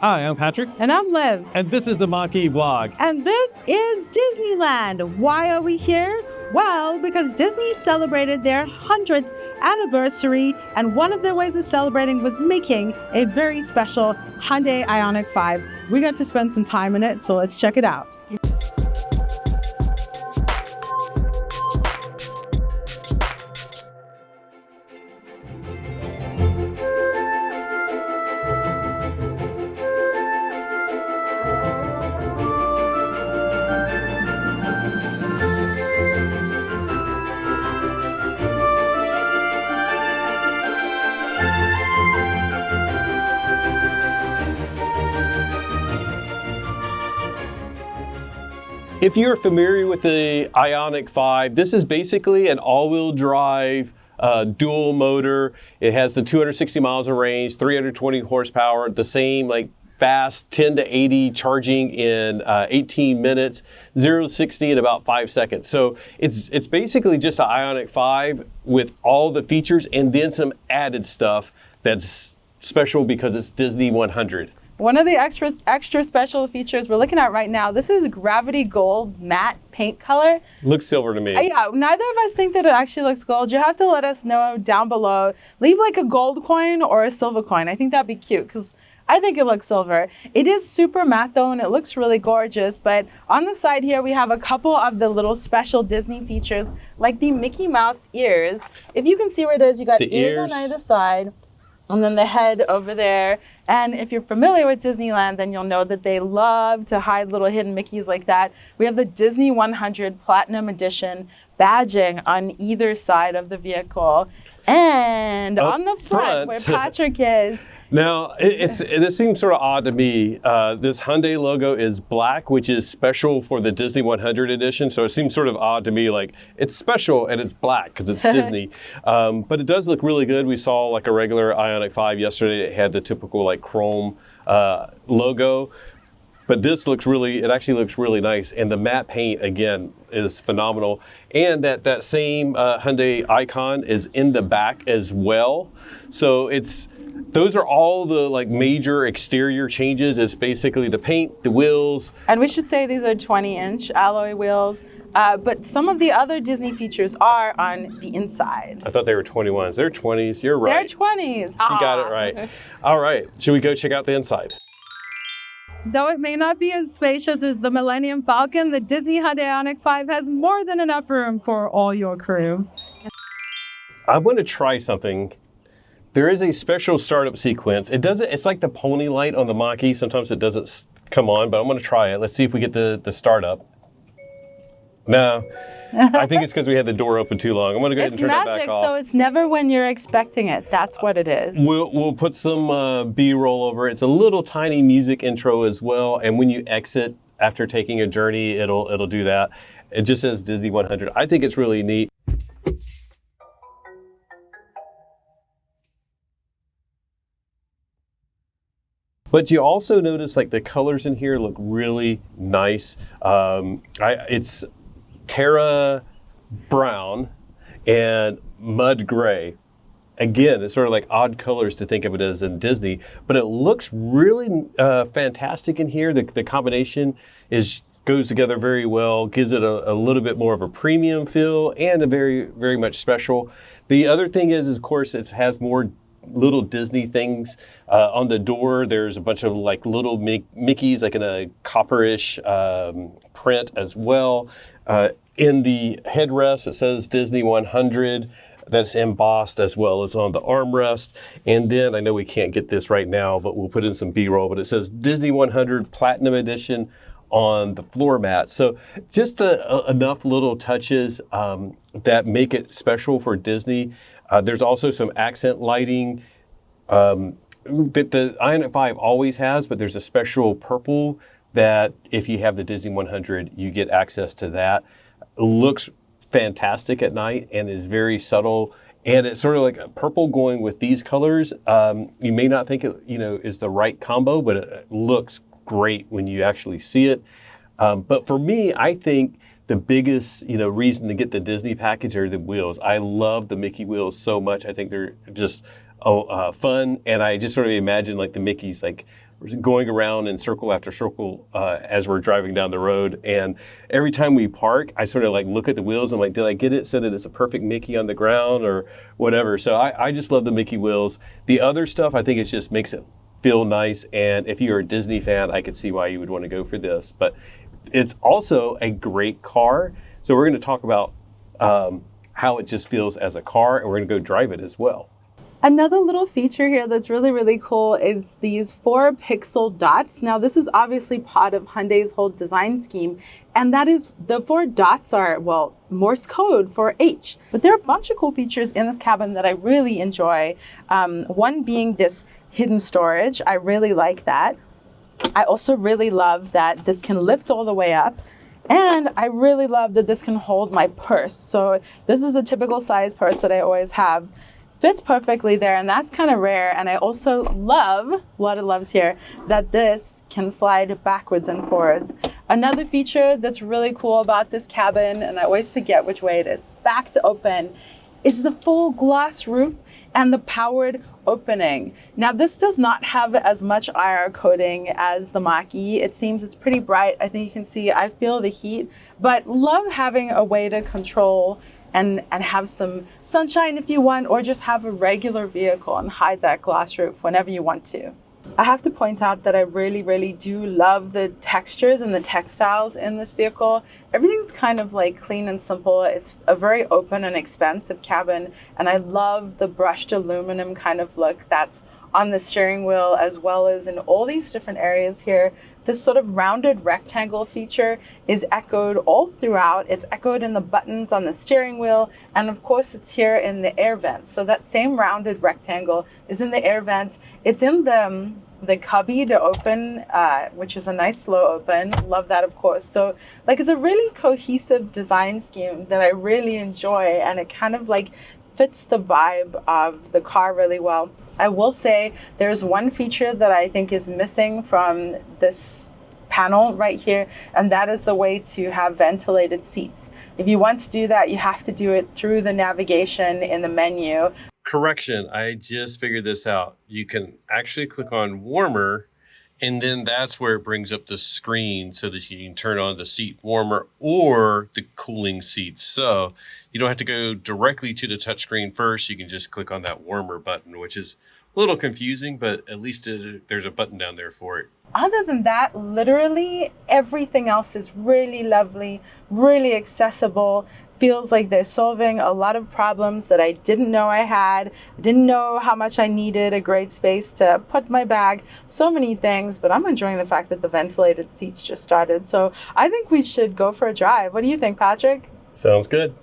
Hi, I'm Patrick. And I'm Liv. And this is the Mach-E vlog. And this is Disneyland. Why are we here? Well, because Disney celebrated their 100th anniversary, and one of their ways of celebrating was making a very special Hyundai Ioniq 5. We got to spend some time in it, so let's check it out. If you're familiar with the Ioniq 5, this is basically an all-wheel drive dual motor. It has the 260 miles of range, 320 horsepower, the same like fast 10 to 80 charging in 18 minutes, 0 to 60 in about 5 seconds. So it's basically just an Ioniq 5 with all the features and then some added stuff that's special because it's Disney 100. One of the extra special features we're looking at right now, this is gravity gold matte paint color. Looks silver to me. Yeah, neither of us think that it actually looks gold. You have to let us know down below. Leave like a gold coin or a silver coin. I think that'd be cute because I think it looks silver. It is super matte though, and it looks really gorgeous. But on the side here, we have a couple of the little special Disney features, like the Mickey Mouse ears. If you can see where it is, you got ears on either side, and then the head over there. And if you're familiar with Disneyland, then you'll know that they love to hide little hidden Mickeys like that. We have the Disney100 Platinum Edition badging on either side of the vehicle. And Up on the front where Patrick is. Now, this seems sort of odd to me. This Hyundai logo is black, which is special for the Disney 100 edition. So it seems sort of odd to me, like it's special and it's black because it's Disney. But it does look really good. We saw like a regular Ioniq 5 yesterday. It had the typical like chrome logo. But this looks it actually looks really nice. And the matte paint, again, is phenomenal. And that same Hyundai icon is in the back as well. So those are all the like major exterior changes. It's basically the paint, the wheels. And we should say these are 20-inch alloy wheels. But some of the other Disney features are on the inside. I thought they were 21s. They're 20s. You're right. They're 20s. She got it right. All right. Should we go check out the inside? Though it may not be as spacious as the Millennium Falcon, the Disney Hyundai Ioniq 5 has more than enough room for all your crew. I want to try something. There is a special startup sequence. It's like the pony light on the Mach-E. Sometimes it doesn't come on, but I'm going to try it. Let's see if we get the startup. No, I think it's because we had the door open too long. I'm going to go ahead and turn that back off. It's magic, so it's never when you're expecting it. That's what it is. We'll put some B-roll over it. It's a little tiny music intro as well. And when you exit after taking a journey, it'll do that. It just says Disney 100. I think it's really neat. But you also notice like the colors in here look really nice. It's Terra Brown and Mud Gray. Again, it's sort of like odd colors to think of it as in Disney, but it looks really fantastic in here. The combination goes together very well, gives it a little bit more of a premium feel and a very, very much special. The other thing is of course, it has more little Disney things on the door. There's a bunch of like little Mickeys, like in a copperish print as well. In the headrest, it says Disney 100. That's embossed as well as on the armrest. And then I know we can't get this right now, but we'll put in some B-roll. But it says Disney 100 Platinum Edition on the floor mat. So just enough little touches that make it special for Disney. There's also some accent lighting that the Ioniq 5 always has, but there's a special purple that if you have the Disney 100, you get access to that. It looks fantastic at night and is very subtle. And it's sort of like a purple going with these colors. You may not think it is the right combo, but it looks great when you actually see it. But for me, I think the biggest reason to get the Disney package are the wheels. I love the Mickey wheels so much. I think they're just fun, and I just sort of imagine like the Mickeys like going around in circle after circle as we're driving down the road. And every time we park, I sort of like look at the wheels. I'm like, did I get it so that it's a perfect Mickey on the ground or whatever? So I just love the Mickey wheels. The other stuff, I think it just makes it feel nice. And if you're a Disney fan, I could see why you would want to go for this. But it's also a great car. So we're going to talk about how it just feels as a car, and we're going to go drive it as well. Another little feature here that's really, really cool is these 4 pixel dots. Now, this is obviously part of Hyundai's whole design scheme, and that is the 4 dots are, well, Morse code for H. But there are a bunch of cool features in this cabin that I really enjoy. One being this hidden storage. I really like that. I also really love that this can lift all the way up. And I really love that this can hold my purse. So this is a typical size purse that I always have. Fits perfectly there, and that's kind of rare. And I also love, a lot of loves here, that this can slide backwards and forwards. Another feature that's really cool about this cabin, and I always forget which way it is, back to open, is the full glass roof and the powered opening. Now, this does not have as much IR coating as the Mach-E. It seems it's pretty bright. I think you can see, I feel the heat, but love having a way to control and have some sunshine if you want, or just have a regular vehicle and hide that glass roof whenever you want to. I have to point out that I really, really do love the textures and the textiles in this vehicle. Everything's kind of like clean and simple. It's a very open and expansive cabin, and I love the brushed aluminum kind of look that's on the steering wheel, as well as in all these different areas here. This sort of rounded rectangle feature is echoed all throughout. It's echoed in the buttons on the steering wheel, and of course it's here in the air vents. So that same rounded rectangle is in the air vents. It's in the cubby to open, which is a nice slow open. Love that, of course. So like, it's a really cohesive design scheme that I really enjoy, and it kind of like fits the vibe of the car really well. I will say there's one feature that I think is missing from this panel right here, and that is the way to have ventilated seats. If you want to do that, you have to do it through the navigation in the menu. Correction, I just figured this out. You can actually click on warmer, and then that's where it brings up the screen so that you can turn on the seat warmer or the cooling seats. So you don't have to go directly to the touchscreen first. You can just click on that warmer button, which is a little confusing, but at least there's a button down there for it. Other than that, literally everything else is really lovely, really accessible. Feels like they're solving a lot of problems that I didn't know I had. I didn't know how much I needed a great space to put my bag. So many things, but I'm enjoying the fact that the ventilated seats just started. So I think we should go for a drive. What do you think, Patrick? Sounds good.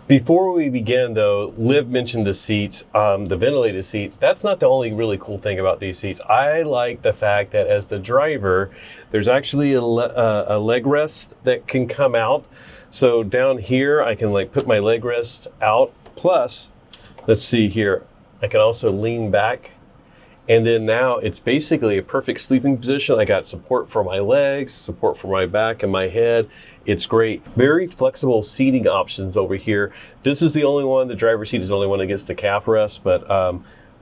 Before we begin, though, Liv mentioned the seats, the ventilated seats. That's not the only really cool thing about these seats. I like the fact that as the driver, there's actually a leg rest that can come out. So down here, I can like put my leg rest out. Plus, let's see here, I can also lean back. And then now it's basically a perfect sleeping position. I got support for my legs, support for my back and my head. It's great. Very flexible seating options over here. This is the only one, the driver's seat is the only one that gets the calf rest, but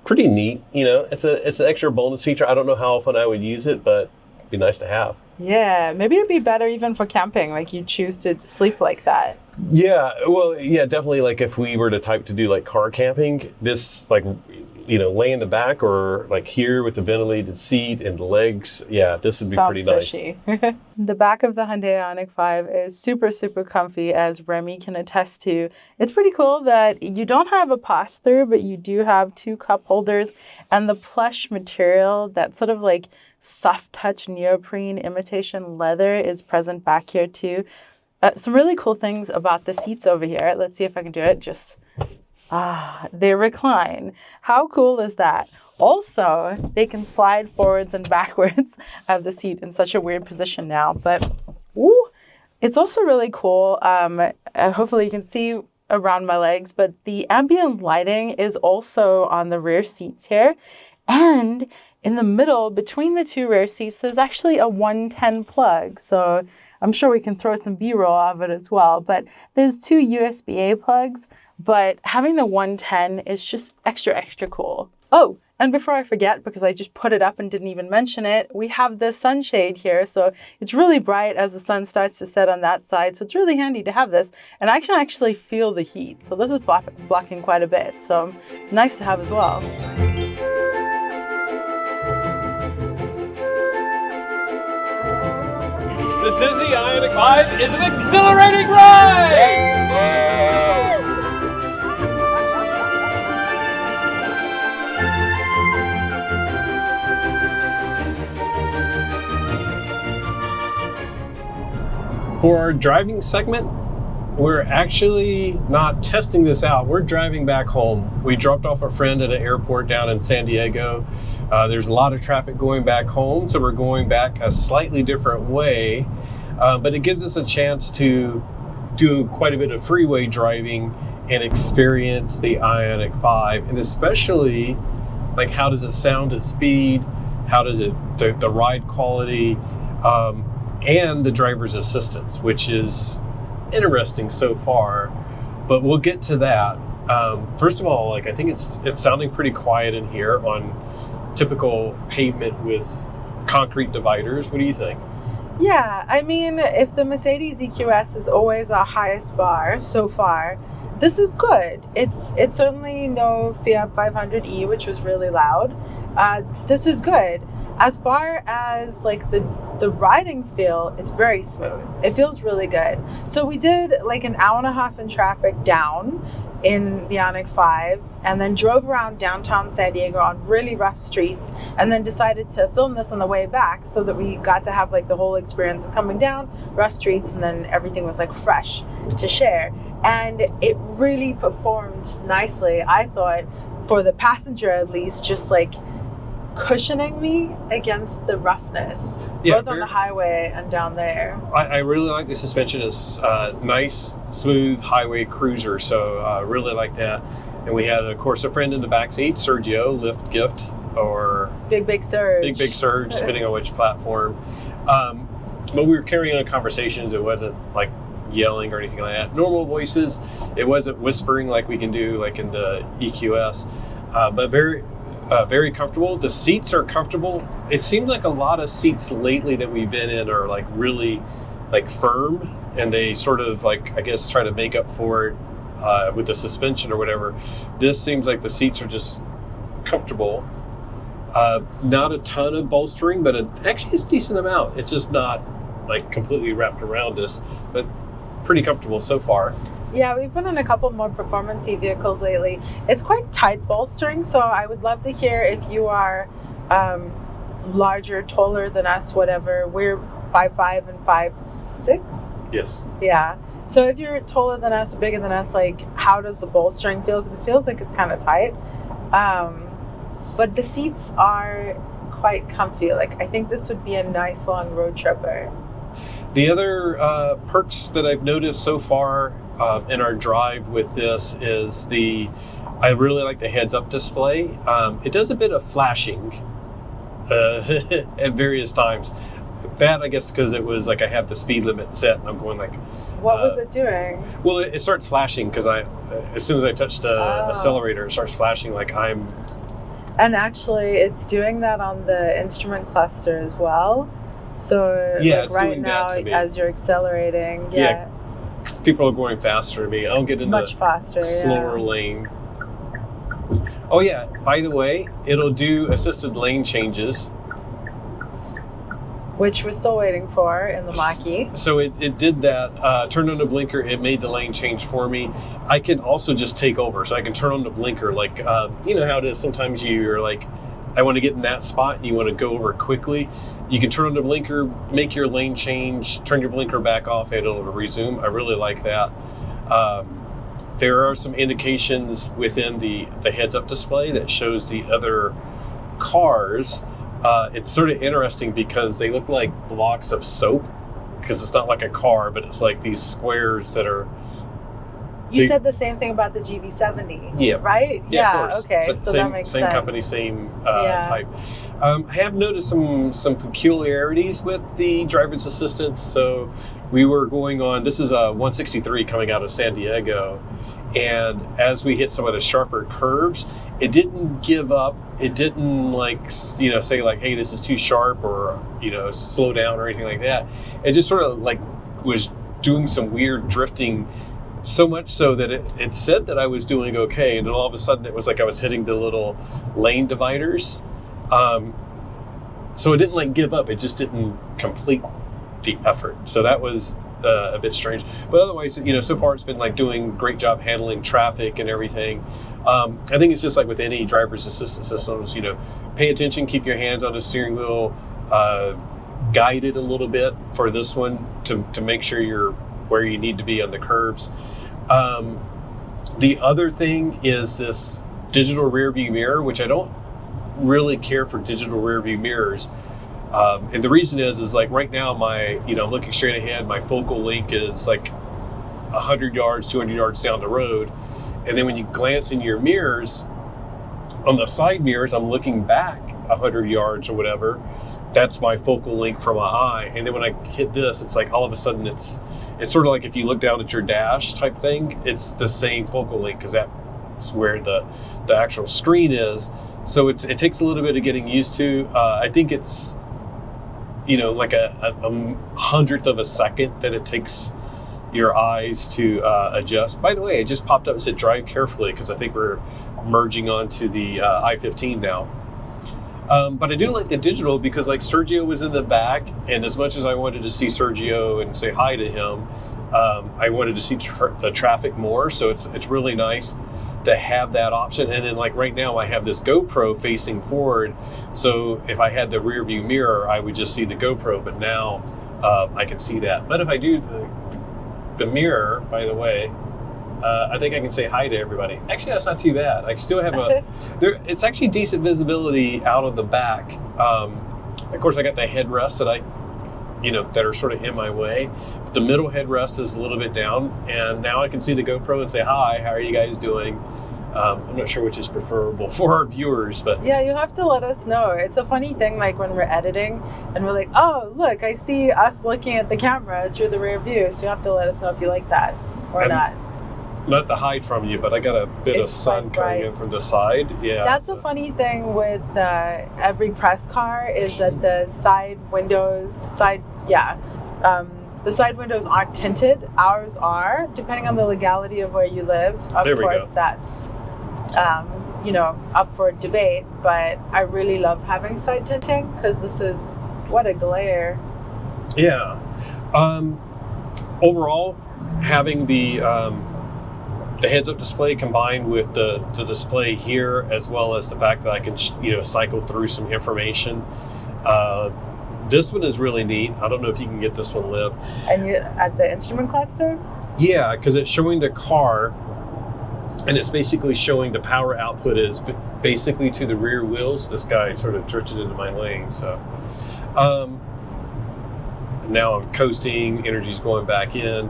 pretty neat. You know, it's an extra bonus feature. I don't know how often I would use it, but it'd be nice to have. Yeah, maybe it'd be better even for camping, like you choose to sleep like that. Yeah, well, yeah, definitely. Like if we were to type to do like car camping, this like, you know, lay in the back or like here with the ventilated seat and the legs. Yeah, this would be Sounds pretty fishy. Nice. The back of the Hyundai Ioniq 5 is super, super comfy, as Remy can attest to. It's pretty cool that you don't have a pass-through, but you do have 2 cup holders, and the plush material, that sort of like soft touch neoprene imitation leather, is present back here too. Some really cool things about the seats over here. Let's see if I can do it. They recline. How cool is that? Also, they can slide forwards and backwards of the seat in such a weird position now. But it's also really cool. Hopefully you can see around my legs, but the ambient lighting is also on the rear seats here. And in the middle, between the 2 rear seats, there's actually a 110 plug. So I'm sure we can throw some B-roll of it as well. But there's 2 USB-A plugs. But having the 110 is just extra, extra cool. Oh, and before I forget, because I just put it up and didn't even mention it, we have the sunshade here. So it's really bright as the sun starts to set on that side. So it's really handy to have this. And I can actually feel the heat. So this is blocking quite a bit. So nice to have as well. The Disney Ioniq 5 is an exhilarating ride! For our driving segment, we're actually not testing this out. We're driving back home. We dropped off a friend at an airport down in San Diego. There's a lot of traffic going back home, so we're going back a slightly different way. But it gives us a chance to do quite a bit of freeway driving and experience the Ioniq 5, and especially like how does it sound at speed, how does it the ride quality, and the driver's assistance, which is interesting so far, but we'll get to that. First of all, like I think it's sounding pretty quiet in here on typical pavement with concrete dividers. What do you think? Yeah, I mean, if the Mercedes EQS is always our highest bar so far, this is good. It's certainly no Fiat 500e, which was really loud. This is good. As far as like the riding feel, it's very smooth. It feels really good. So we did like an hour and a half in traffic down in the Ioniq 5 and then drove around downtown San Diego on really rough streets and then decided to film this on the way back so that we got to have like the whole experience of coming down rough streets, and then everything was like fresh to share. And it really performed nicely, I thought, for the passenger at least, just like cushioning me against the roughness, both on the highway and down there. I really like the suspension. It's nice, smooth highway cruiser, so really like that. And we had, of course, a friend in the back seat, Sergio, lift gift, or Big Surge. Big Surge, depending on which platform. But we were carrying on conversations. It wasn't like yelling or anything like that. Normal voices. It wasn't whispering like we can do like in the EQS, but very comfortable. The seats are comfortable. It seems like a lot of seats lately that we've been in are like really like firm, and they sort of like, I guess, try to make up for it with the suspension or whatever. This seems like the seats are just comfortable. Not a ton of bolstering, but actually it's a decent amount. It's just not like completely wrapped around us, but pretty comfortable so far. Yeah, we've been in a couple more performance-y vehicles lately. It's quite tight bolstering, so I would love to hear if you are larger, taller than us, whatever. We're 5'5" and 5'6". Yes. Yeah. So if you're taller than us, bigger than us, like how does the bolstering feel? Because it feels like it's kind of tight. But the seats are quite comfy. Like I think this would be a nice long road tripper. The other perks that I've noticed so far in our drive with this is I really like the heads-up display. It does a bit of flashing at various times. That, I guess, because it was like I have the speed limit set and I'm going like... What was it doing? Well, it starts flashing because as soon as I touch the accelerator, it starts flashing like I'm... And actually, it's doing that on the instrument cluster as well. So yeah, like it's right doing now, that to me. as you're accelerating, Yeah, people are going faster than me. I don't get into much faster, slower lane. Oh yeah, by the way, it'll do assisted lane changes, which we're still waiting for in the Mach-E. So it did that. Turned on the blinker, it made the lane change for me. I can also just take over, so I can turn on the blinker. Like you know how it is. Sometimes you're like, I want to get in that spot, and you want to go over quickly. You can turn on the blinker, make your lane change, turn your blinker back off, and it'll resume. I really like that. There are some indications within the heads-up display that shows the other cars. It's sort of interesting because they look like blocks of soap, because it's not like a car, but it's like these squares that are You said the same thing about the GV70. Yeah. Right? Yeah, of course. Okay. So same, that makes same sense. company, same type. I have noticed some peculiarities with the driver's assistance. So we were going on, this is a 163 coming out of San Diego. And as we hit some of the sharper curves, it didn't give up. It didn't say like, hey, this is too sharp, or, slow down or anything like that. It just sort of like was doing some weird drifting, so much so that it said that I was doing okay. And then all of a sudden it was like I was hitting the little lane dividers. So it didn't like give up. It just didn't complete the effort. So that was a bit strange, but otherwise, so far it's been like doing a great job handling traffic and everything. I think it's just like with any driver's assistance systems, pay attention, keep your hands on the steering wheel, guide it a little bit for this one to make sure you're where you need to be on the curves. The other thing is this digital rear view mirror, which I don't really care for digital rear view mirrors. And the reason is like right now I'm looking straight ahead, my focal length is like 100 yards, 200 yards down the road. And then when you glance in your mirrors, on the side mirrors, I'm looking back 100 yards or whatever. That's my focal length for my eye. And then when I hit this, it's like all of a sudden it's sort of like if you look down at your dash type thing, it's the same focal length because that's where the actual screen is. So it takes a little bit of getting used to. I think it's like a hundredth of a second that it takes your eyes to adjust. By the way, it just popped up and said drive carefully because I think we're merging onto the I-15 now. But I do like the digital because like Sergio was in the back, and as much as I wanted to see Sergio and say hi to him, I wanted to see the traffic more. So it's really nice to have that option. And then like right now I have this GoPro facing forward. So if I had the rear view mirror, I would just see the GoPro, but now I can see that. But if I do the mirror, by the way, I think I can say hi to everybody. Actually, that's not too bad. I still have it's actually decent visibility out of the back. Of course, I got the headrests that are sort of in my way. The middle headrest is a little bit down, and now I can see the GoPro and say, hi, how are you guys doing? I'm not sure which is preferable for our viewers, but... Yeah, you have to let us know. It's a funny thing, like when we're editing and we're like, oh, look, I see us looking at the camera through the rear view, so you have to let us know if you like that or not. Not to hide from you, but I got a bit of sun coming in from the side. Yeah, that's a funny thing with every press car is that the side windows aren't tinted. Ours are, depending on the legality of where you live. Of course, that's up for debate. But I really love having side tinting because this is what a glare. Yeah. Overall, having the heads-up display combined with the display here, as well as the fact that I can cycle through some information. This one is really neat. I don't know if you can get this one live. And you at the instrument cluster? Yeah, because it's showing the car, and it's basically showing the power output is basically to the rear wheels. This guy sort of drifted into my lane, so now I'm coasting. Energy's going back in.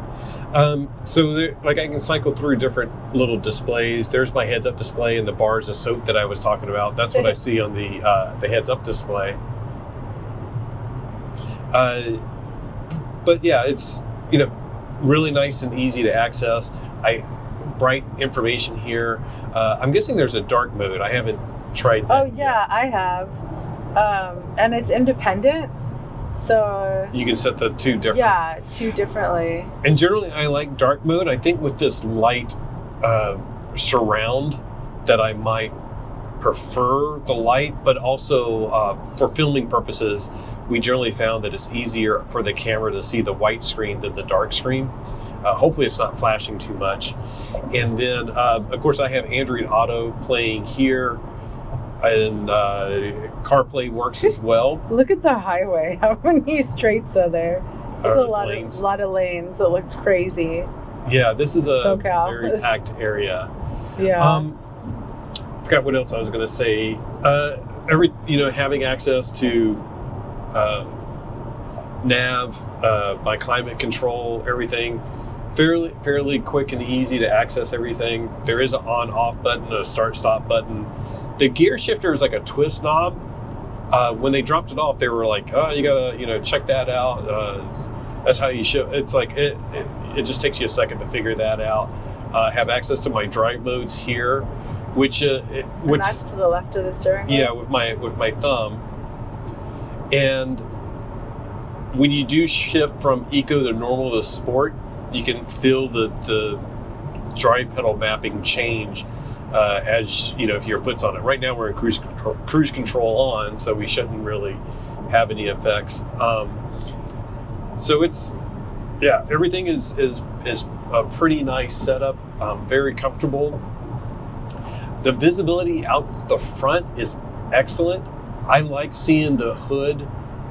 So I can cycle through different little displays. There's my heads-up display and the bars of soap that I was talking about. That's what I see on the heads-up display. But yeah, it's really nice and easy to access. Bright information here. I'm guessing there's a dark mode. I haven't tried that. Oh yeah, I have, and it's independent. So you can set the two different. Yeah, two differently. And generally, I like dark mode. I think with this light surround, that I might prefer the light, but also for filming purposes, we generally found that it's easier for the camera to see the white screen than the dark screen. Hopefully, it's not flashing too much. And then, of course, I have Android Auto playing here. And CarPlay works as well. Look at the highway. How many straights are there? It's a lot of lanes. It looks crazy. Yeah, this is a SoCal. very packed area. Yeah. Forgot what else I was going to say. Having access to nav, my climate control, everything fairly quick and easy to access everything. There is an on-off button, a start-stop button. The gear shifter is like a twist knob. When they dropped it off, they were like, "Oh, you gotta, check that out. That's how you show." It's like it just takes you a second to figure that out. Have access to my drive modes here, which that's to the left of the steering wheel? Yeah, with my thumb. And when you do shift from eco to normal to sport, you can feel the drive pedal mapping change as if your foot's on it. Right now we're in cruise control on, so we shouldn't really have any effects. So everything is a pretty nice setup, very comfortable. The visibility out the front is excellent. I like seeing the hood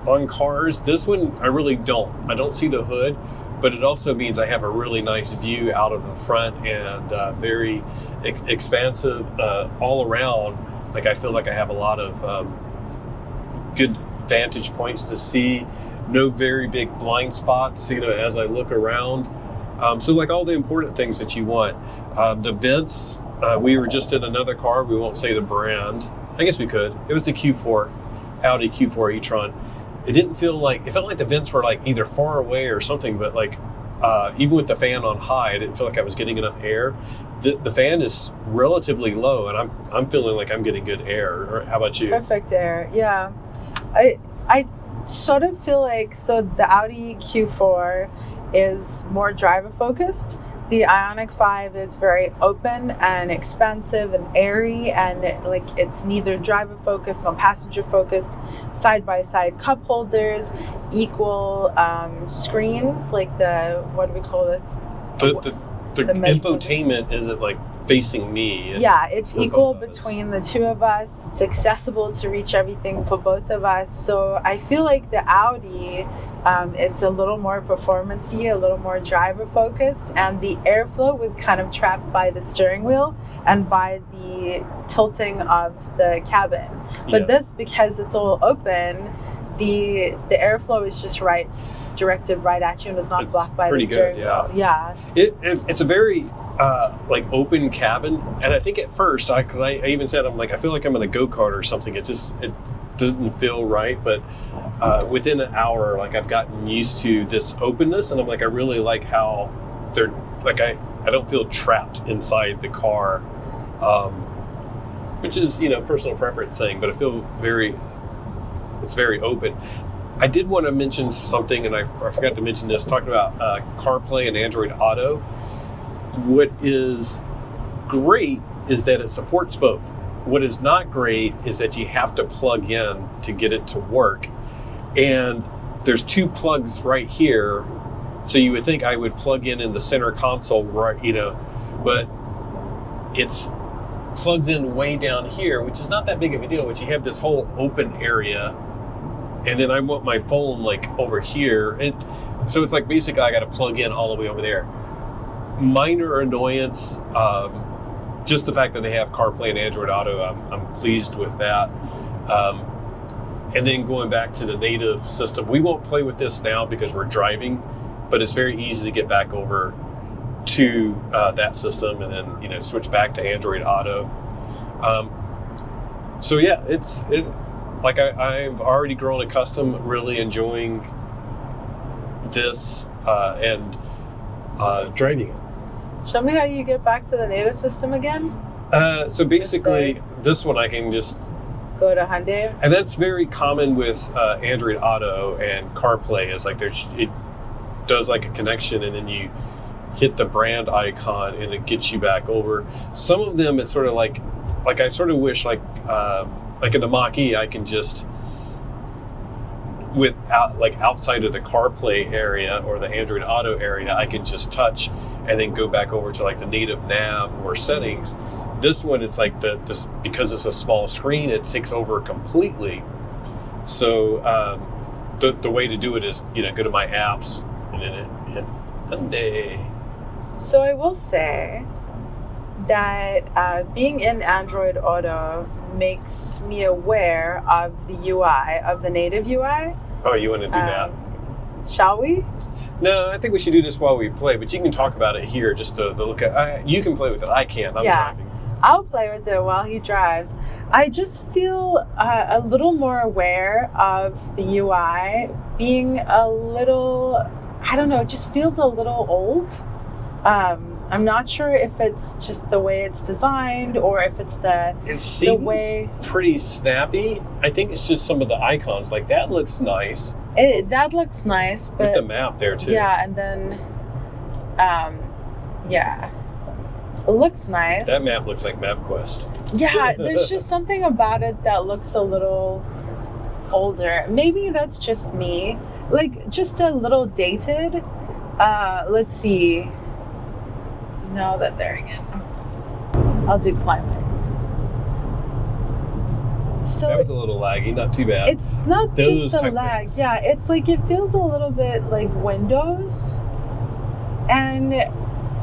on cars. This one I really don't. I don't see the hood, but it also means I have a really nice view out of the front and very expansive all around. Like I feel like I have a lot of good vantage points to see. No very big blind spots, as I look around. So like all the important things that you want. The vents, we were just in another car. We won't say the brand. I guess we could. It was the Q4, Audi Q4 e-tron. It felt like the vents were like either far away or something, but like even with the fan on high, I didn't feel like I was getting enough air. The fan is relatively low, and I'm feeling like I'm getting good air. Or how about you? Perfect air, yeah. I sort of feel like, so the Audi Q4 is more driver focused. The Ioniq 5 is very open and expansive and airy, and it's neither driver focused nor passenger focused. Side by side cup holders, equal screens, like what do we call this? The infotainment isn't like facing me. It's equal between the two of us. It's accessible to reach everything for both of us. So I feel like the Audi, it's a little more performance-y, a little more driver focused, and the airflow was kind of trapped by the steering wheel and by the tilting of the cabin. But this, because it's all open, the airflow is just directed right at you and is not blocked by the steering wheel. Yeah. It's a very open cabin, and I think at first, because I even said I feel like I'm in a go-kart or something. It didn't feel right, but within an hour, I've gotten used to this openness, and I'm I really like how they're I don't feel trapped inside the car, which is personal preference thing, but I feel it's very open. I did want to mention something, and I forgot to mention this, talking about CarPlay and Android Auto. What is great is that it supports both. What is not great is that you have to plug in to get it to work. And there's two plugs right here. So you would think I would plug in the center console, right, but it's plugs in way down here, which is not that big of a deal, but you have this whole open area. And then I want my phone over here. So it's basically I got to plug in all the way over there. Minor annoyance, just the fact that they have CarPlay and Android Auto, I'm pleased with that. And then going back to the native system, we won't play with this now because we're driving, but it's very easy to get back over to that system and then switch back to Android Auto. So yeah, I've already grown accustomed, really enjoying this and driving it. Show me how you get back to the native system again. So basically, this one I can just go to Hyundai, and that's very common with Android Auto and CarPlay. Is it does a connection, and then you hit the brand icon, and it gets you back over. Some of them, it's sort of I sort of wish in the Mach-E, I can just outside of the CarPlay area or the Android Auto area, I can just touch and then go back over to the native nav or settings. This one, it's because it's a small screen, it takes over completely. So the way to do it is go to my apps and then hit Hyundai. So I will say that being in Android Auto makes me aware of the UI, of the native UI. Oh, you want to do that? Shall we? No, I think we should do this while we play, but you can talk about it here just to look at. You can play with it. I can't. I'm driving. I'll play with it while he drives. I just feel a little more aware of the UI being a little, I don't know, it just feels a little old. I'm not sure if it's just the way it's designed or if it's the way. Pretty snappy. I think it's just some of the icons. Like that looks nice. That looks nice, but with the map there too. Yeah, and then, yeah, it looks nice. That map looks like MapQuest. Yeah, there's just something about it that looks a little older. Maybe that's just me, like just a little dated. Let's see. No, there again. I'll do climate. So that was a little laggy, not too bad. It's not Those just a type lag. things. Yeah, it's like it feels a little bit like Windows. And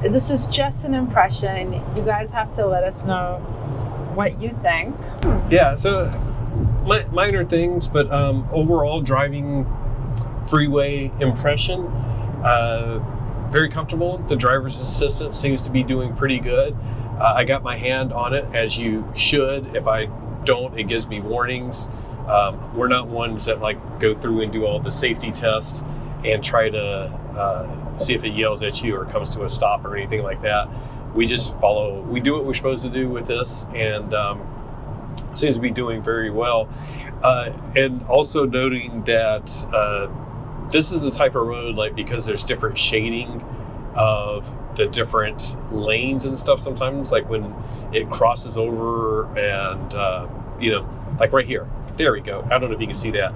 this is just an impression. You guys have to let us know what you think. Yeah, so minor things, but overall driving Freeway impression, very comfortable. The driver's assistant seems to be doing pretty good. I got my hand on it, as you should. If I don't, it gives me warnings. We're not ones that like go through and do all the safety tests and try to see if it yells at you or comes to a stop or anything like that. We just we do what we're supposed to do with this, and seems to be doing very well. And also noting that this is the type of road, like, because there's different shading of the different lanes and stuff sometimes, like when it crosses over and, like right here. There we go. I don't know if you can see that.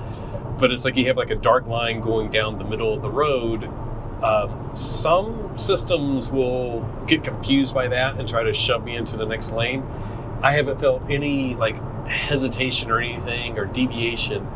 But it's like you have like a dark line going down the middle of the road. Some systems will get confused by that and try to shove me into the next lane. I haven't felt any like hesitation or anything or deviation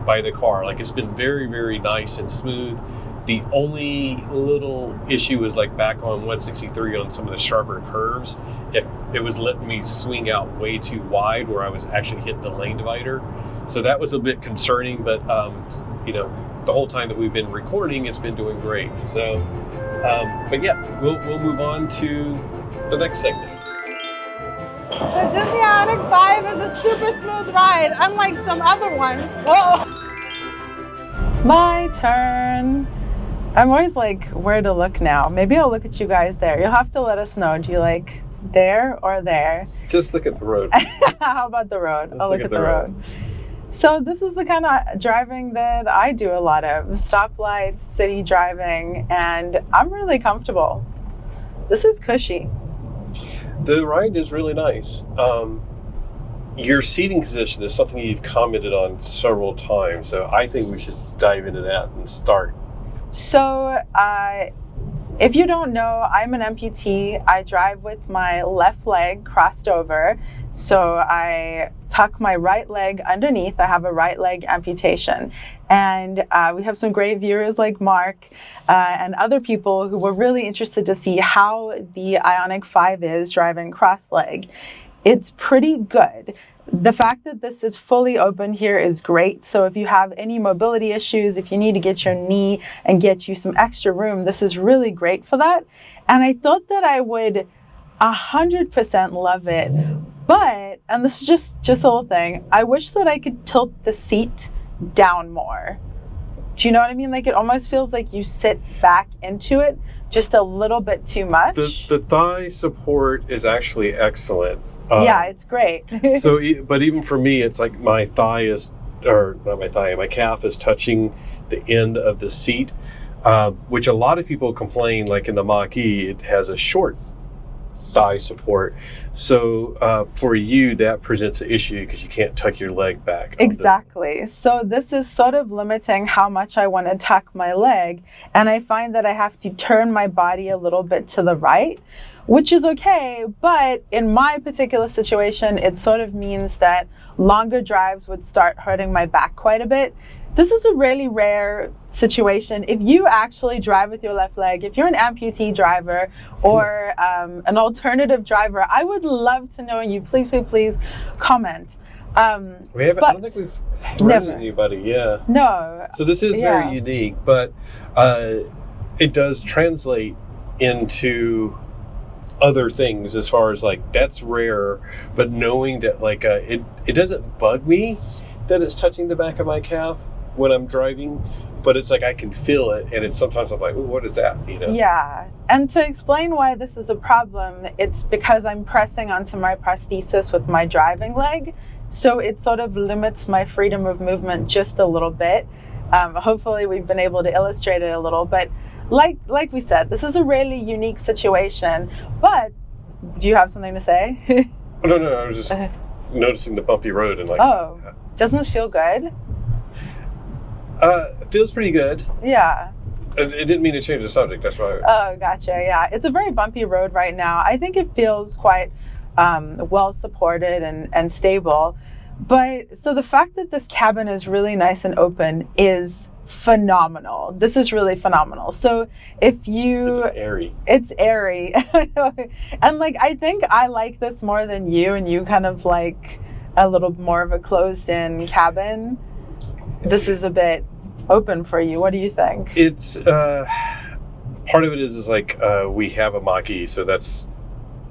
by the car. Like, it's been very, very nice and smooth. The only little issue is like back on 163 on some of the sharper curves. If it was letting me swing out way too wide where I was actually hitting the lane divider. So that was a bit concerning, but the whole time that we've been recording, it's been doing great. So, but yeah, we'll move on to the next segment. The Disney Ioniq 5 is a super smooth ride, unlike some other ones. Whoa! My turn. I'm always like, where to look now? Maybe I'll look at you guys there. You'll have to let us know. Do you like there or there? Just look at the road. How about the road? Let's I'll look at the road. So this is the kind of driving that I do a lot of. Stoplights, city driving, and I'm really comfortable. This is cushy. The ride is really nice. Your seating position is something you've commented on several times, so I think we should dive into that and start. So if you don't know, I'm an amputee. I drive with my left leg crossed over. So I tuck my right leg underneath. I have a right leg amputation. And we have some great viewers like Mark and other people who were really interested to see how the Ioniq 5 is driving cross leg. It's pretty good. The fact that this is fully open here is great. So if you have any mobility issues, if you need to get your knee and get you some extra room, this is really great for that. And I thought that I would 100% love it. But, and this is just a little thing, I wish that I could tilt the seat down more. Do you know what I mean? Like, it almost feels like you sit back into it just a little bit too much. The thigh support is actually excellent. Yeah, it's great. But even for me, it's like my thigh is, or not my thigh, my calf is touching the end of the seat, which a lot of people complain, like in the Mach-E, it has a short thigh support. So for you, that presents an issue because you can't tuck your leg back. Exactly. So this is sort of limiting how much I want to tuck my leg. And I find that I have to turn my body a little bit to the right, which is okay. But in my particular situation, it sort of means that longer drives would start hurting my back quite a bit. This is a really rare situation. If you actually drive with your left leg, if you're an amputee driver or an alternative driver, I would love to know you. Please, please, please comment. We haven't, I don't think we've run into anybody, yeah. No. So this is very unique, but it does translate into other things as far as like that's rare, but knowing that like it doesn't bug me that it's touching the back of my calf when I'm driving, but it's like I can feel it, and it's sometimes I'm like, ooh, what is that? You know? Yeah. And to explain why this is a problem, it's because I'm pressing onto my prosthesis with my driving leg, so it sort of limits my freedom of movement just a little bit. Hopefully we've been able to illustrate it a little, but like we said, this is a really unique situation. But do you have something to say? No, I was just noticing the bumpy road and like. Oh, doesn't this feel good? It feels pretty good. Yeah. It didn't mean to change the subject. That's why. Oh, gotcha. Yeah, it's a very bumpy road right now. I think it feels quite well supported and stable. But so the fact that this cabin is really nice and open is phenomenal. This is really phenomenal. So if you... It's airy. And like, I think I like this more than you, and you kind of like a little more of a closed-in cabin. This is a bit open for you. What do you think? It's part of it is like we have a Mach-E, so that's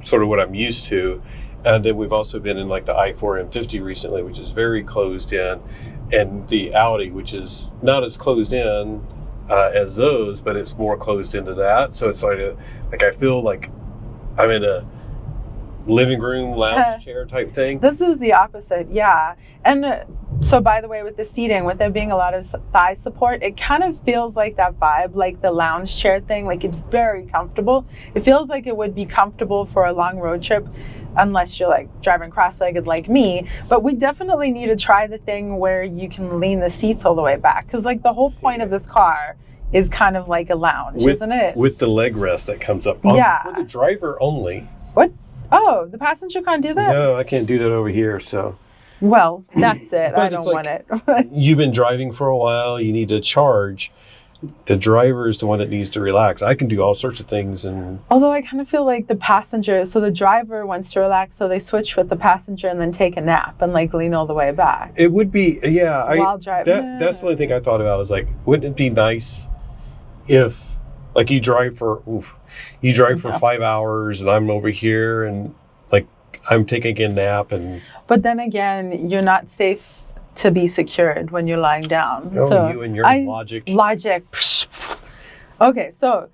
sort of what I'm used to. And then we've also been in like the i4 M50 recently, which is very closed in, and the Audi, which is not as closed in as those, but it's more closed into that. So it's like I feel like I'm in a living room lounge chair type thing. This is the opposite, yeah. And so by the way, with the seating, with there being a lot of thigh support, it kind of feels like that vibe, like the lounge chair thing. Like, it's very comfortable. It feels like it would be comfortable for a long road trip, unless you're like driving cross-legged like me. But we definitely need to try the thing where you can lean the seats all the way back, because like the whole point of this car is kind of like a lounge, isn't it? With the leg rest that comes up. Yeah. For the driver only. What? Oh, the passenger can't do that? No, I can't do that over here, so. Well, that's it. I don't want it. You've been driving for a while, you need to charge. The driver is the one that needs to relax. I can do all sorts of things. Although I kind of feel like the passenger, so the driver wants to relax, so they switch with the passenger and then take a nap and like lean all the way back. It would be, yeah. While driving. That's the only thing I thought about, was like, wouldn't it be nice if like you drive for 5 hours and I'm over here and like I'm taking a nap But then again, you're not safe to be secured when you're lying down. Oh, so you and your logic. Okay, so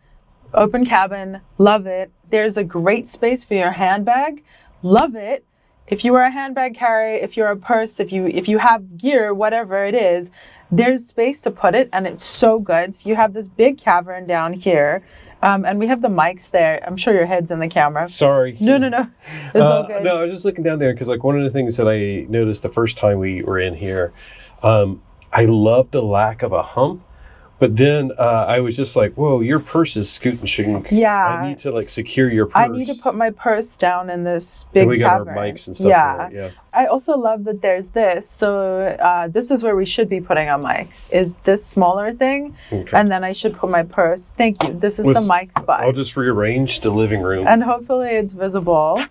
open cabin, love it. There's a great space for your handbag, love it. If you are a handbag carrier, if you're a purse, if you have gear, whatever it is, there's space to put it, and it's so good. So you have this big cavern down here, and we have the mics there. I'm sure your head's in the camera. Sorry. No. It's all good. No, I was just looking down there because like one of the things that I noticed the first time we were in here, I love the lack of a hump. But then I was just like, whoa, your purse is scooting. Yeah. I need to like secure your purse. I need to put my purse down in this big cavern. We got our mics and stuff. Yeah. Yeah. I also love that there's this. So this is where we should be putting our mics, is this smaller thing. Okay. And then I should put my purse. Thank you. This is the mic spot. I'll just rearrange the living room. And hopefully it's visible.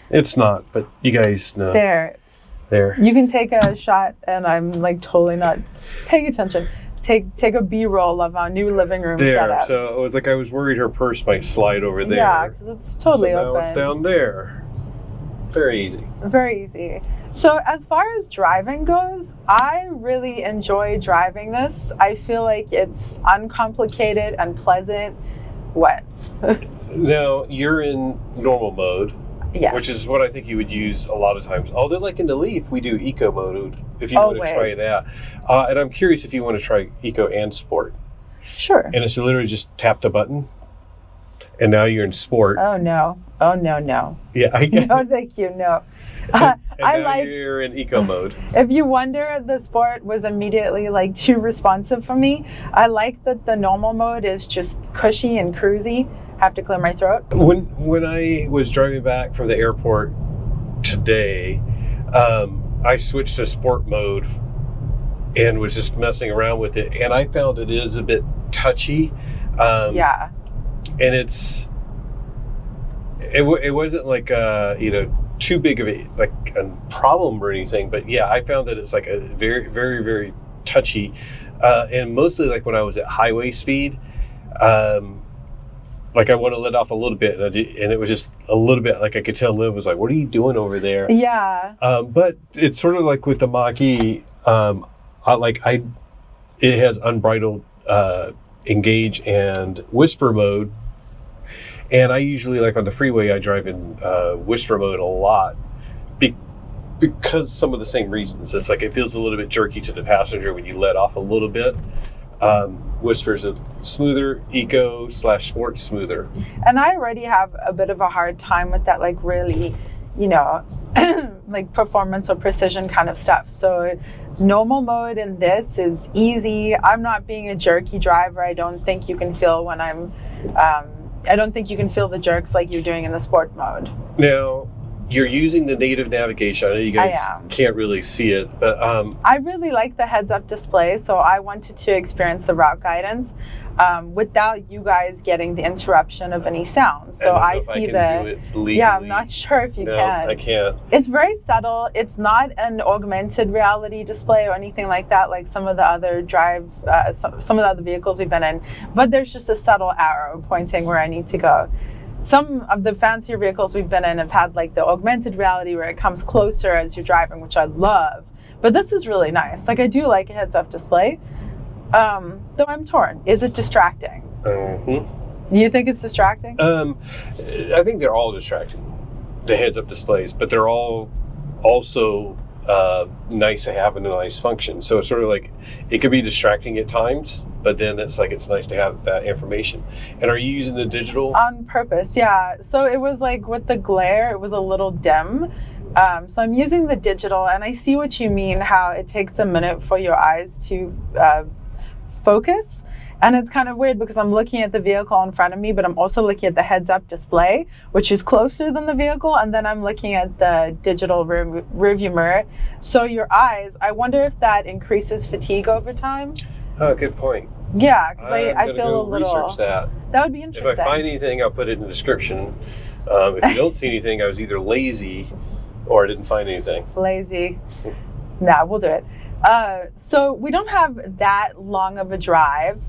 It's not, but you guys know. There. You can take a shot, and I'm like totally not paying attention. Take a B-roll of our new living room setup. So it was like I was worried her purse might slide over there. Yeah, because it's totally open. Now it's down there. Very easy. Very easy. So as far as driving goes, I really enjoy driving this. I feel like it's uncomplicated and pleasant. What? Now, you're in normal mode. Yes. Which is what I think you would use a lot of times. Although, like in the Leaf, we do eco mode if you want to try that. And I'm curious if you want to try eco and sport. Sure. And it's literally just tap the button, and now you're in sport. Oh no! Yeah, I get. No, thank you. No. And now you're in eco mode. If you wonder, the sport was immediately like too responsive for me. I like that the normal mode is just cushy and cruisy. Have to clear my throat. When I was driving back from the airport today, I switched to sport mode and was just messing around with it, and I found it is a bit touchy. Yeah. And it wasn't like too big of a problem or anything, but yeah, I found that it's like a very, very, very touchy, and mostly like when I was at highway speed. like I want to let off a little bit, and it was just a little bit. Like I could tell Liv was like, "What are you doing over there?" Yeah. But it's sort of like with the Mach-E. It has unbridled engage and whisper mode, and I usually, like on the freeway, I drive in whisper mode a lot because some of the same reasons. It's like it feels a little bit jerky to the passenger when you let off a little bit. Whisper's a smoother, eco/sports smoother. And I already have a bit of a hard time with that, like really, like performance or precision kind of stuff. So normal mode in this is easy. I'm not being a jerky driver. I don't think you can feel when I don't think you can feel the jerks like you're doing in the sport mode. Now, you're using the native navigation. I know you guys can't really see it, but I really like the heads-up display, so I wanted to experience the route guidance without you guys getting the interruption of any sound. So I see I'm not sure if you can. I can't. It's very subtle. It's not an augmented reality display or anything like that, like some of the other some of the other vehicles we've been in. But there's just a subtle arrow pointing where I need to go. Some of the fancier vehicles we've been in have had like the augmented reality where it comes closer as you're driving, which I love. But this is really nice. Like I do like a heads-up display. Though I'm torn. Is it distracting? You think it's distracting? I think they're all distracting, the heads-up displays, but they're all also nice to have and a nice function. So it's sort of like it could be distracting at times, but then it's nice to have that information. And are you using the digital? On purpose, yeah. So it was like with the glare, it was a little dim. So I'm using the digital, and I see what you mean, how it takes a minute for your eyes to focus. And it's kind of weird because I'm looking at the vehicle in front of me, but I'm also looking at the heads-up display, which is closer than the vehicle, and then I'm looking at the digital rearview mirror. So your eyes, I wonder if that increases fatigue over time. Oh, good point. Yeah, because I feel go a little... research that. That would be interesting. If I find anything, I'll put it in the description. If you don't see anything, I was either lazy or I didn't find anything. Lazy. Nah, we'll do it. So we don't have that long of a drive,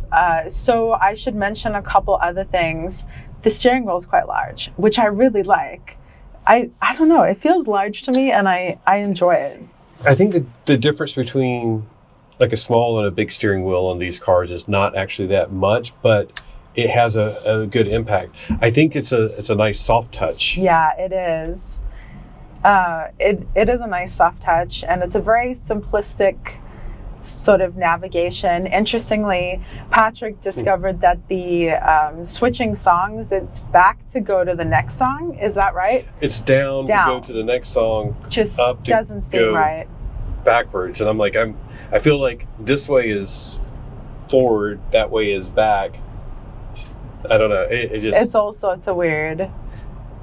so I should mention a couple other things. The steering wheel is quite large, which I really like. I don't know, it feels large to me, and I enjoy it. I think the difference between like a small and a big steering wheel on these cars is not actually that much, but it has a good impact. I think it's a nice soft touch. Yeah, it is. It is a nice soft touch, and it's a very simplistic sort of navigation. Interestingly, Patrick discovered that the switching songs, it's back to go to the next song. Is that right? It's down to go to the next song. Just up to doesn't seem right. Backwards, and I'm like, I feel like this way is forward, that way is back. I don't know. It just. It's all sorts of weird.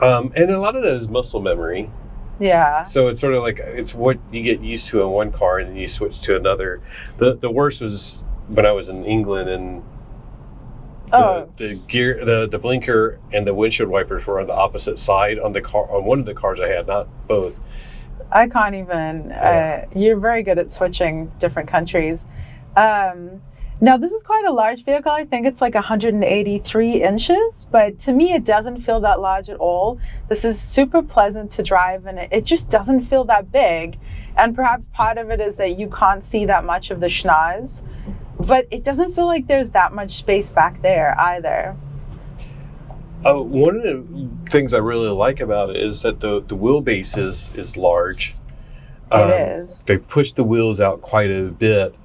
And a lot of that is muscle memory. Yeah. So it's sort of like it's what you get used to in one car and then you switch to another. The worst was when I was in England and the gear, the blinker and the windshield wipers were on the opposite side on the car, on one of the cars I had, not both. I can't even. You're very good at switching different countries. Now, this is quite a large vehicle. I think it's like 183 inches, but to me, it doesn't feel that large at all. This is super pleasant to drive, and it just doesn't feel that big. And perhaps part of it is that you can't see that much of the schnoz, but it doesn't feel like there's that much space back there either. One of the things I really like about it is that the wheelbase is large. It is. They've pushed the wheels out quite a bit.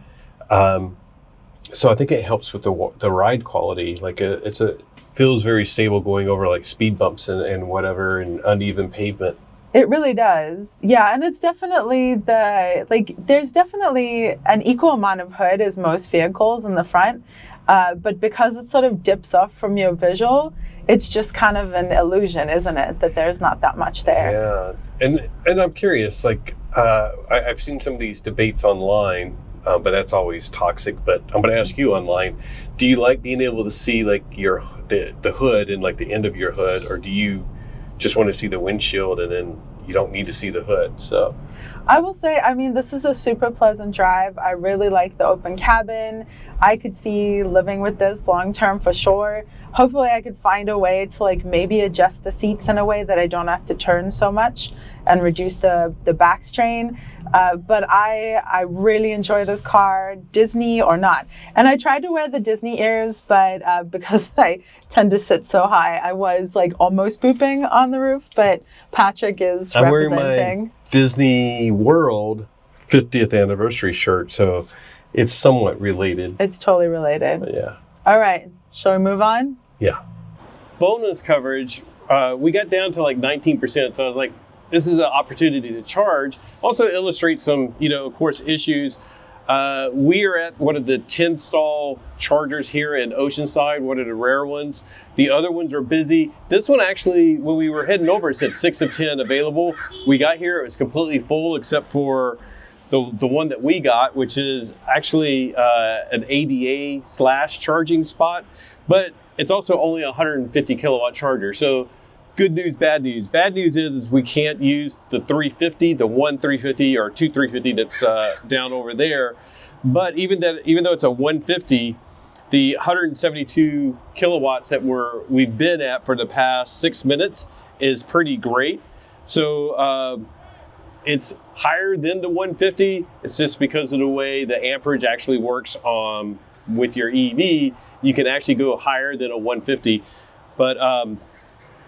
So I think it helps with the ride quality. Like it feels very stable going over like speed bumps and whatever and uneven pavement. It really does. Yeah, and it's definitely there's definitely an equal amount of hood as most vehicles in the front. But because it sort of dips off from your visual, it's just kind of an illusion, isn't it? That there's not that much there. Yeah, and I'm curious, like I've seen some of these debates online, but that's always toxic. But I'm going to ask you online, do you like being able to see like the hood and like the end of your hood, or do you just want to see the windshield and then you don't need to see the hood? So I will say, I mean, this is a super pleasant drive. I really like the open cabin. I could see living with this long term for sure. Hopefully I could find a way to like maybe adjust the seats in a way that I don't have to turn so much and reduce the back strain. But I really enjoy this car, Disney or not. And I tried to wear the Disney ears, but because I tend to sit so high, I was like almost pooping on the roof, but Patrick is I'm representing. wearing my Disney World 50th anniversary shirt, so it's somewhat related. It's totally related. But yeah. All right, shall we move on? Yeah. Bonus coverage, we got down to like 19%, so I was like, this is an opportunity to charge. Also illustrate some, of course, issues. We are at one of the 10 stall chargers here in Oceanside, one of the rare ones. The other ones are busy. This one actually, when we were heading over, it said 6 of 10 available. We got here, it was completely full except for the one that we got, which is actually an ADA / charging spot, but it's also only a 150 kilowatt charger. So good news, bad news. Bad news is we can't use the 350, the one 350 or two 350 that's down over there. But even though it's a 150, the 172 kilowatts that we've been at for the past 6 minutes is pretty great. So it's higher than the 150. It's just because of the way the amperage actually works with your EV. You can actually go higher than a 150. But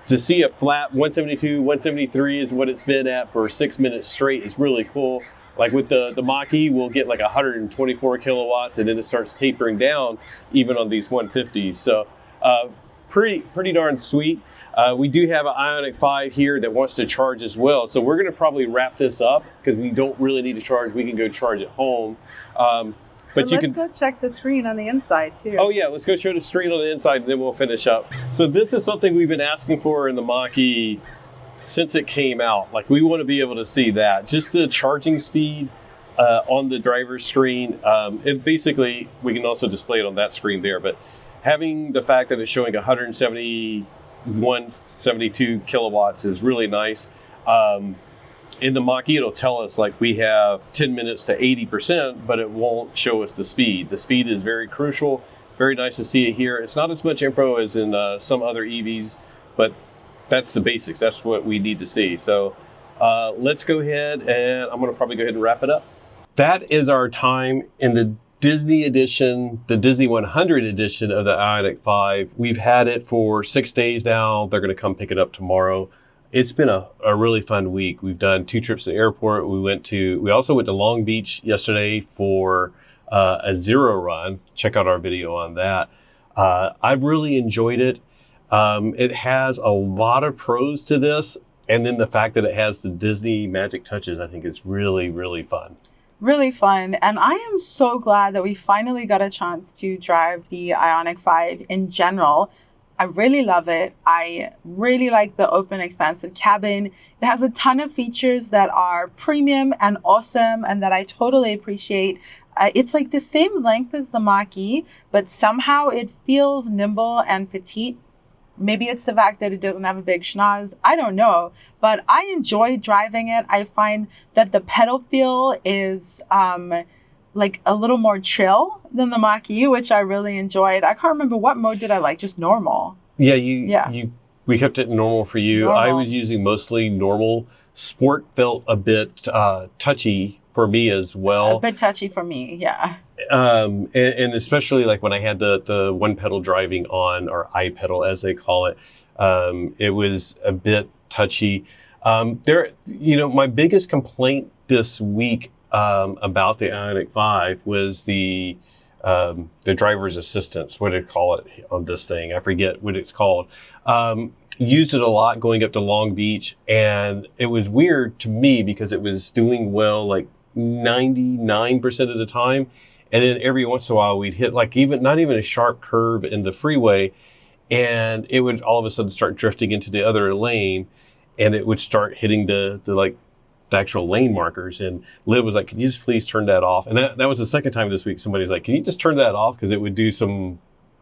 to see a flat 172, 173 is what it's been at for 6 minutes straight is really cool. Like with the Mach-E, we'll get like 124 kilowatts, and then it starts tapering down even on these 150s. So pretty darn sweet. We do have an Ioniq 5 here that wants to charge as well. So we're going to probably wrap this up because we don't really need to charge. We can go charge at home. But let's go check the screen on the inside too. Oh yeah, let's go show the screen on the inside and then we'll finish up. So this is something we've been asking for in the Mach-E since it came out. Like we want to be able to see that. Just the charging speed on the driver's screen. And basically, we can also display it on that screen there, but having the fact that it's showing 172 kilowatts is really nice. In the Mach-E, it'll tell us like we have 10 minutes to 80%, but it won't show us the speed. The speed is very crucial. Very nice to see it here. It's not as much info as in some other EVs, but that's the basics. That's what we need to see. So let's go ahead and I'm going to probably go ahead and wrap it up. That is our time in the Disney edition, the Disney100 edition of the Ioniq 5. We've had it for 6 days now. They're going to come pick it up tomorrow. It's been a really fun week. We've done 2 trips to the airport. We also went to Long Beach yesterday for a zero run. Check out our video on that. I've really enjoyed it. It has a lot of pros to this. And then the fact that it has the Disney magic touches, I think is really, really fun. Really fun. And I am so glad that we finally got a chance to drive the Ioniq 5 in general. I really love it. I really like the open, expansive cabin. It has a ton of features that are premium and awesome and that I totally appreciate. It's like the same length as the Mach-E, but somehow it feels nimble and petite. Maybe it's the fact that it doesn't have a big schnoz. I don't know, but I enjoy driving it. I find that the pedal feel is like a little more chill than the Mach-E, which I really enjoyed. I can't remember what mode did I like, just normal. Yeah, we kept it normal for you. Normal. I was using mostly normal. Sport felt a bit touchy for me as well. A bit touchy for me, yeah. And especially like when I had the one pedal driving on, or iPedal as they call it, it was a bit touchy. My biggest complaint this week about the Ioniq 5 was the driver's assistance. What do they call it on this thing? I forget what it's called. Used it a lot going up to Long Beach, and it was weird to me because it was doing well like 99% of the time. And then every once in a while we'd hit like not even a sharp curve in the freeway, and it would all of a sudden start drifting into the other lane, and it would start hitting the actual lane markers. And Liv was like, "Can you just please turn that off?" And that was the second time this week somebody's like, "Can you just turn that off?" Because it would do some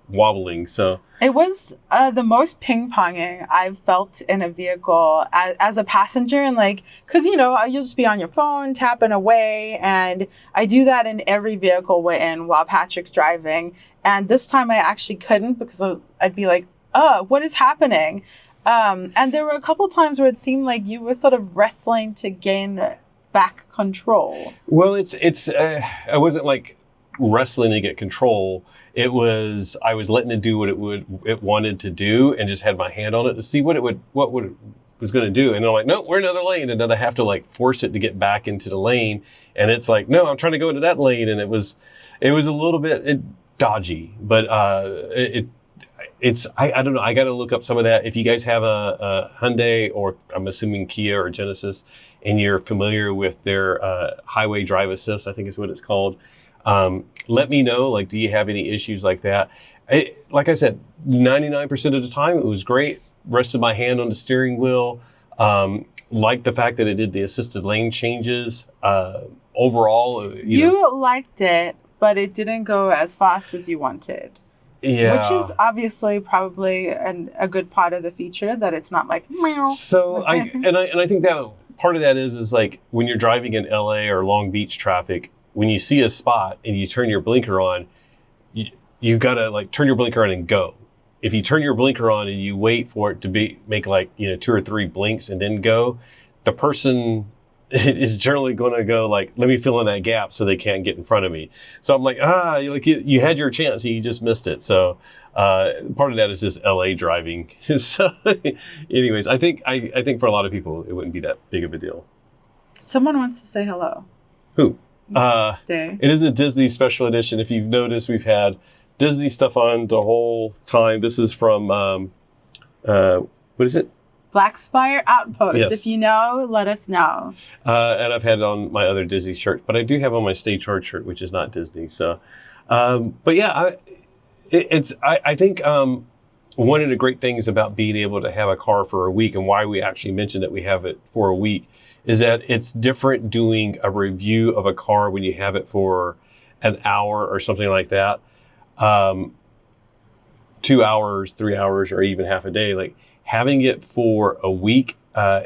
wobbling. So it was the most ping-ponging I've felt in a vehicle as a passenger. And like, because, you know, you'll just be on your phone, tapping away. And I do that in every vehicle we're in while Patrick's driving. And this time I actually couldn't because I'd be like, what is happening? And there were a couple times where it seemed like you were sort of wrestling to gain back control. Well, I wasn't like wrestling to get control. It was, I was letting it do what it wanted to do, and just had my hand on it to see what it was going to do. And I'm like, no, we're in another lane. And then I have to like force it to get back into the lane. And it's like, no, I'm trying to go into that lane. And it was a little bit dodgy, but I don't know. I got to look up some of that. If you guys have a Hyundai, or I'm assuming Kia or Genesis, and you're familiar with their highway drive assist, I think is what it's called. Let me know, like, do you have any issues like that? Like I said, 99% of the time, it was great. Rested my hand on the steering wheel. Liked the fact that it did the assisted lane changes. Overall, you liked it, but it didn't go as fast as you wanted. Yeah. Which is obviously probably a good part of the feature, that it's not like meow. So I think that part of that is like when you're driving in LA or Long Beach traffic, when you see a spot and you turn your blinker on, you gotta like turn your blinker on and go. If you turn your blinker on and you wait for it to make like 2 or 3 blinks and then go, the person is generally going to go like, let me fill in that gap so they can't get in front of me. So I'm like, you had your chance and you just missed it. So part of that is just LA driving. So anyways, I think for a lot of people, it wouldn't be that big of a deal. Someone wants to say hello. Who? Stay. It is a Disney special edition. If you've noticed, we've had Disney stuff on the whole time. This is from, what is it? Black Spire Outpost. Yes. If you know, let us know. And I've had it on my other Disney shirt, but I do have on my Stay Charged shirt, which is not Disney. So, but yeah, I think one of the great things about being able to have a car for a week, and why we actually mentioned that we have it for a week, is that it's different doing a review of a car when you have it for an hour or something like that. 2 hours, 3 hours, or even half a day. Like, having it for a week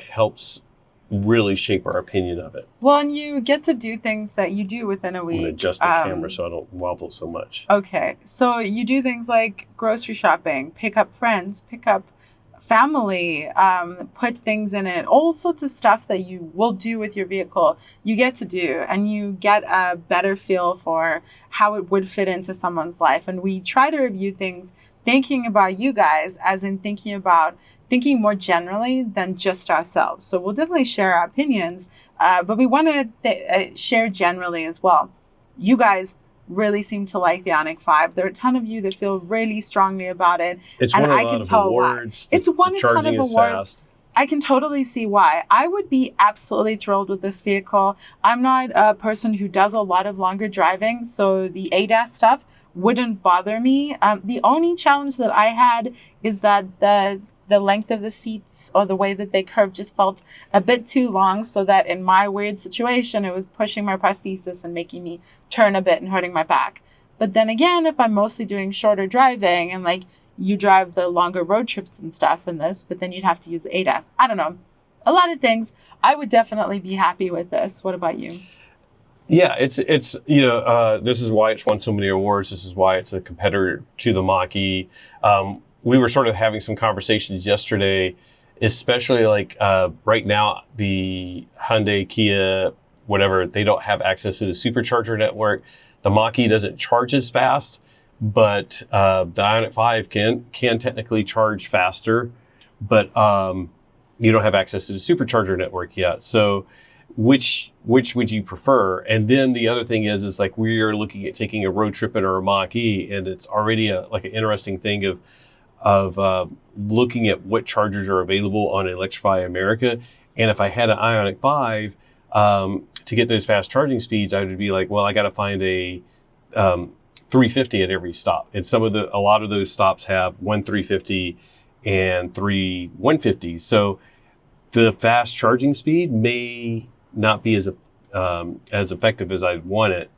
helps really shape our opinion of it. Well, and you get to do things that you do within a week. I'm going to adjust the camera so I don't wobble so much. Okay. So you do things like grocery shopping, pick up friends, pick up family, put things in it, all sorts of stuff that you will do with your vehicle, you get to do, and you get a better feel for how it would fit into someone's life. And we try to review things thinking about you guys, as in thinking more generally than just ourselves. So we'll definitely share our opinions, but we want to share generally as well. You guys really seem to like the Ioniq 5. There are a ton of you that feel really strongly about it. It's and won a I lot can of tell awards. why. It's won a ton of awards. Fast. I can totally see why. I would be absolutely thrilled with this vehicle. I'm not a person who does a lot of longer driving, so the ADAS stuff wouldn't bother me. The only challenge that I had is that the length of the seats, or the way that they curve, just felt a bit too long, so that in my weird situation, it was pushing my prosthesis and making me turn a bit and hurting my back. But then again, if I'm mostly doing shorter driving, and like you drive the longer road trips and stuff in this, but then you'd have to use the ADAS. I don't know. A lot of things. I would definitely be happy with this. What about you? Yeah, it's this is why it's won so many awards. This is why it's a competitor to the Mach-E. We were sort of having some conversations yesterday, especially like right now, the Hyundai, Kia, whatever, they don't have access to the supercharger network. The Mach-E doesn't charge as fast, but the Ioniq 5 can technically charge faster, but you don't have access to the supercharger network yet. So which would you prefer? And then the other thing is like we are looking at taking a road trip in our Mach-E, and it's already an interesting thing of looking at what chargers are available on Electrify America. And if I had an Ioniq 5 to get those fast charging speeds, I would be like, well, I got to find a 350 at every stop. And a lot of those stops have one 350 and 3 150s. So the fast charging speed may not be as effective as I'd want it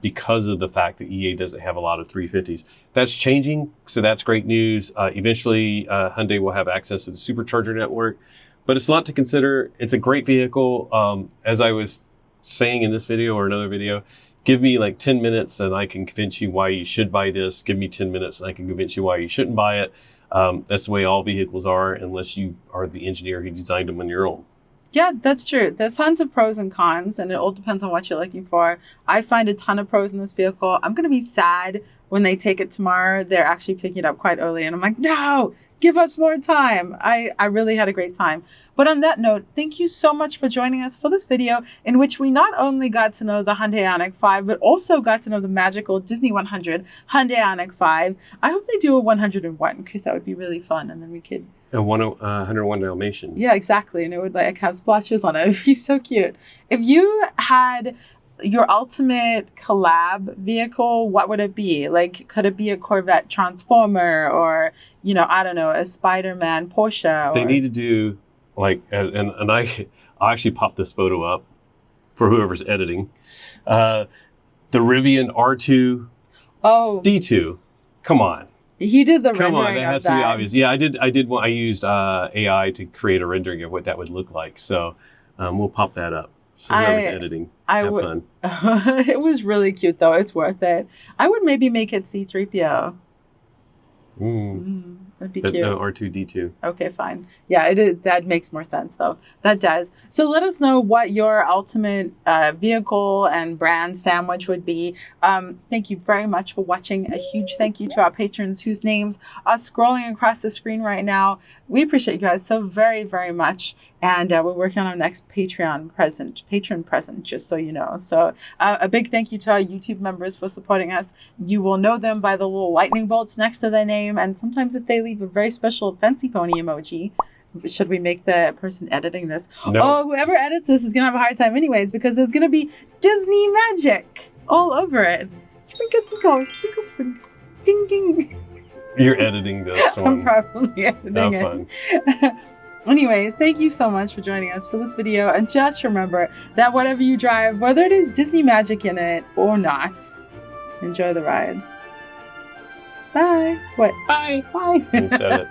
because of the fact that EA doesn't have a lot of 350s. That's changing, so that's great news. Eventually, Hyundai will have access to the supercharger network, but it's a lot to consider. It's a great vehicle. As I was saying in this video or another video, give me like 10 minutes and I can convince you why you should buy this. Give me 10 minutes and I can convince you why you shouldn't buy it. That's the way all vehicles are, unless you are the engineer who designed them on your own. Yeah, that's true. There's tons of pros and cons, and it all depends on what you're looking for. I find a ton of pros in this vehicle. I'm going to be sad when they take it tomorrow. They're actually picking it up quite early, and I'm like, no, give us more time. I really had a great time. But on that note, thank you so much for joining us for this video in which we not only got to know the Hyundai Ioniq 5, but also got to know the magical Disney100 Hyundai Ioniq 5. I hope they do a 101 because that would be really fun, and then we could... A 101 Dalmatian. Yeah, exactly. And it would like have splashes on it. It would be so cute. If you had your ultimate collab vehicle, what would it be? Like, could it be a Corvette Transformer or, you know, I don't know, a Spider-Man Porsche? They need to do like, and I actually popped this photo up for whoever's editing. The Rivian R2 D2. Come on. He did the Come rendering on, that has to be obvious. Yeah, I used AI to create a rendering of what that would look like. So we'll pop that up. So whoever's editing, have fun. It was really cute, though. It's worth it. I would maybe make it C-3PO. That'd be cute. No, R2-D2. Okay, fine. Yeah, it is. That makes more sense, though. That does. So let us know what your ultimate vehicle and brand sandwich would be. Thank you very much for watching. A huge thank you to our patrons whose names are scrolling across the screen right now. We appreciate you guys so very, very much. And we're working on our next patron present, just so you know. So a big thank you to our YouTube members for supporting us. You will know them by the little lightning bolts next to their name. And sometimes if they leave a very special fancy pony emoji, should we make the person editing this? No. Oh, whoever edits this is going to have a hard time anyways, because there's going to be Disney magic all over it. Ding, ding. You're editing this one. I'm probably editing it. Fun. Anyways, thank you so much for joining us for this video. And just remember that whatever you drive, whether it is Disney magic in it or not, enjoy the ride. Bye. What? Bye. Bye. You said it.